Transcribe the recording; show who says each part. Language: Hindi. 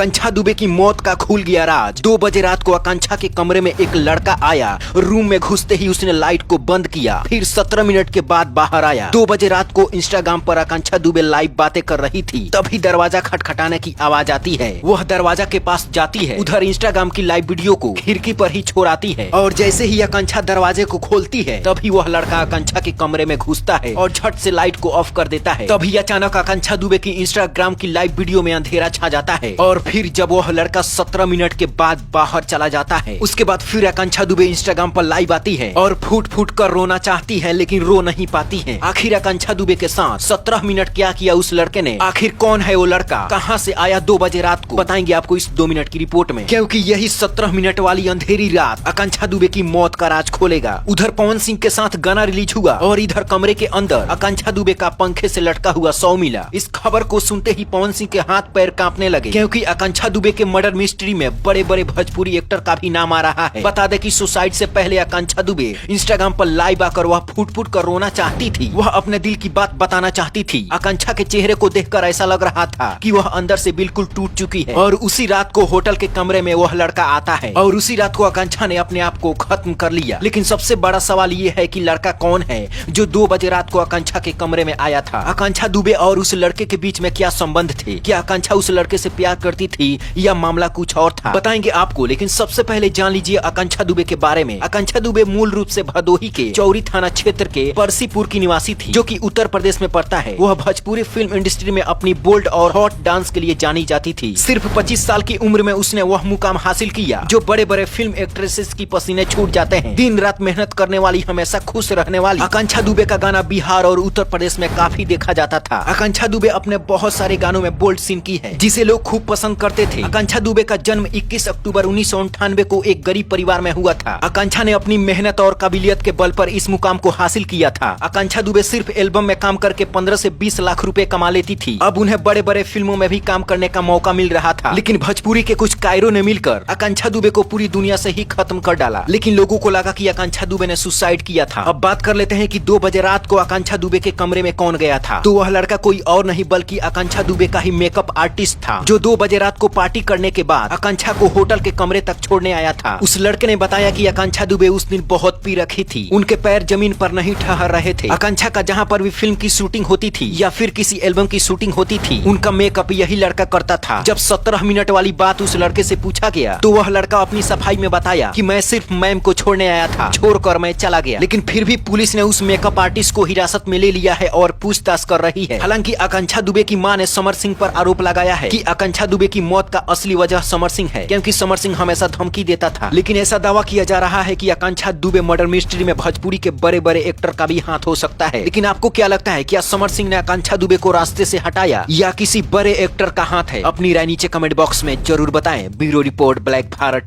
Speaker 1: आकांक्षा दुबे की मौत का खुल गया राज। 2 बजे रात को आकांक्षा के कमरे में एक लड़का आया। रूम में घुसते ही उसने लाइट को बंद किया, फिर 17 मिनट के बाद बाहर आया। 2 बजे रात को इंस्टाग्राम पर आकांक्षा दुबे लाइव बातें कर रही थी, तभी दरवाजा खटखटाने की आवाज आती है। वह दरवाजा के पास जाती है, उधर इंस्टाग्राम की लाइव वीडियो को खिड़की पर ही छोड़ आती है और जैसे ही आकांक्षा दरवाजे को खोलती है तभी वह लड़का आकांक्षा के कमरे में घुसता है और झट से लाइट को ऑफ कर देता है। तभी अचानक आकांक्षा दुबे की इंस्टाग्राम की लाइव वीडियो में अंधेरा छा जाता है और फिर जब वह लड़का 17 मिनट के बाद बाहर चला जाता है, उसके बाद फिर आकांक्षा दुबे इंस्टाग्राम पर लाइव आती है और फूट फूट कर रोना चाहती है लेकिन रो नहीं पाती है। आखिर आकांक्षा दुबे के साथ 17 मिनट क्या किया उस लड़के ने, आखिर कौन है वो लड़का, कहां से आया 2 बजे रात को, बताएंगे आपको इस 2 मिनट की रिपोर्ट में, क्योंकि यही 17 मिनट वाली अंधेरी रात आकांक्षा दुबे की मौत का राज खोलेगा। उधर पवन सिंह के साथ गाना रिलीज हुआ और इधर कमरे के अंदर आकांक्षा दुबे का पंखे से लटका हुआ 100 मिला। इस खबर को सुनते ही पवन सिंह के हाथ पैर कांपने लगे, क्योंकि आकांक्षा दुबे के मर्डर मिस्ट्री में बड़े बड़े भोजपुरी एक्टर का भी नाम आ रहा है। बता दें कि सुसाइड से पहले आकांक्षा दुबे इंस्टाग्राम पर लाइव आकर वह फूट फूट कर रोना चाहती थी, वह अपने दिल की बात बताना चाहती थी। आकांक्षा के चेहरे को देखकर ऐसा लग रहा था कि वह अंदर से बिल्कुल टूट चुकी है। और उसी रात को होटल के कमरे में वह लड़का आता है और उसी रात को आकांक्षा ने अपने आप को खत्म कर लिया। लेकिन सबसे बड़ा सवाल ये है कि लड़का कौन है जो 2 बजे रात को आकांक्षा के कमरे में आया था। आकांक्षा दुबे और उस लड़के के बीच में क्या संबंध थे, क्या आकांक्षा उस लड़के से प्यार करती थी या मामला कुछ और था, बताएंगे आपको। लेकिन सबसे पहले जान लीजिए आकांक्षा दुबे के बारे में। आकांक्षा दुबे मूल रूप से भदोही के चौरी थाना क्षेत्र के परसीपुर की निवासी थी, जो कि उत्तर प्रदेश में पड़ता है। वह भोजपुरी फिल्म इंडस्ट्री में अपनी बोल्ड और हॉट डांस के लिए जानी जाती थी। सिर्फ 25 साल की उम्र में उसने वह मुकाम हासिल किया जो बड़े बड़े फिल्म एक्ट्रेसेस की पसीने छूट जाते हैं। दिन रात मेहनत करने वाली, हमेशा खुश रहने वाली आकांक्षा दुबे का गाना बिहार और उत्तर प्रदेश में काफी देखा जाता था। आकांक्षा दुबे अपने बहुत सारे गानों में बोल्ड सीन की है जिसे लोग खूब पसंद करते थे। आकांक्षा दुबे का जन्म 21 अक्टूबर 1998 को एक गरीब परिवार में हुआ था। आकांक्षा ने अपनी मेहनत और काबिलियत के बल पर इस मुकाम को हासिल किया था। आकांक्षा दुबे सिर्फ एल्बम में काम करके 15 से 20 लाख रुपए कमा लेती थी। अब उन्हें बड़े बड़े फिल्मों में भी काम करने का मौका मिल रहा था, लेकिन भोजपुरी के कुछ कायरों ने मिलकर आकांक्षा दुबे को पूरी दुनिया से ही खत्म कर डाला। लेकिन लोगों को लगा कि आकांक्षा दुबे ने सुसाइड किया था। अब बात कर लेते हैं कि 2 बजे रात को आकांक्षा दुबे के कमरे में कौन गया था। तो वह लड़का कोई और नहीं बल्कि आकांक्षा दुबे का ही मेकअप आर्टिस्ट था, जो 2 बजे रात को पार्टी करने के बाद आकांक्षा को होटल के कमरे तक छोड़ने आया था। उस लड़के ने बताया कि आकांक्षा दुबे उस दिन बहुत पी रखी थी, उनके पैर जमीन पर नहीं ठहर रहे थे। आकांक्षा का जहाँ पर भी फिल्म की शूटिंग होती थी या फिर किसी एल्बम की शूटिंग होती थी, उनका मेकअप यही लड़का करता था। जब 17 मिनट वाली बात उस लड़के से पूछा गया तो वह लड़का अपनी सफाई में बताया कि मैं सिर्फ मैम को छोड़ने आया था, छोड़कर मैं चला गया। लेकिन फिर भी पुलिस ने उस मेकअप आर्टिस्ट को हिरासत में ले लिया है और पूछताछ कर रही है। हालांकि आकांक्षा दुबे की मां ने समर सिंह पर आरोप लगाया है कि आकांक्षा दुबे की मौत का असली वजह समर सिंह है, क्योंकि समर सिंह हमेशा धमकी देता था। लेकिन ऐसा दावा किया जा रहा है कि आकांक्षा दुबे मर्डर मिस्ट्री में भोजपुरी के बड़े बड़े एक्टर का भी हाथ हो सकता है। लेकिन आपको क्या लगता है, क्या समर सिंह ने आकांक्षा दुबे को रास्ते से हटाया या किसी बड़े एक्टर का हाथ है? अपनी राय नीचे कमेंट बॉक्स में जरूर बताएं। Bureau report, black Bharat.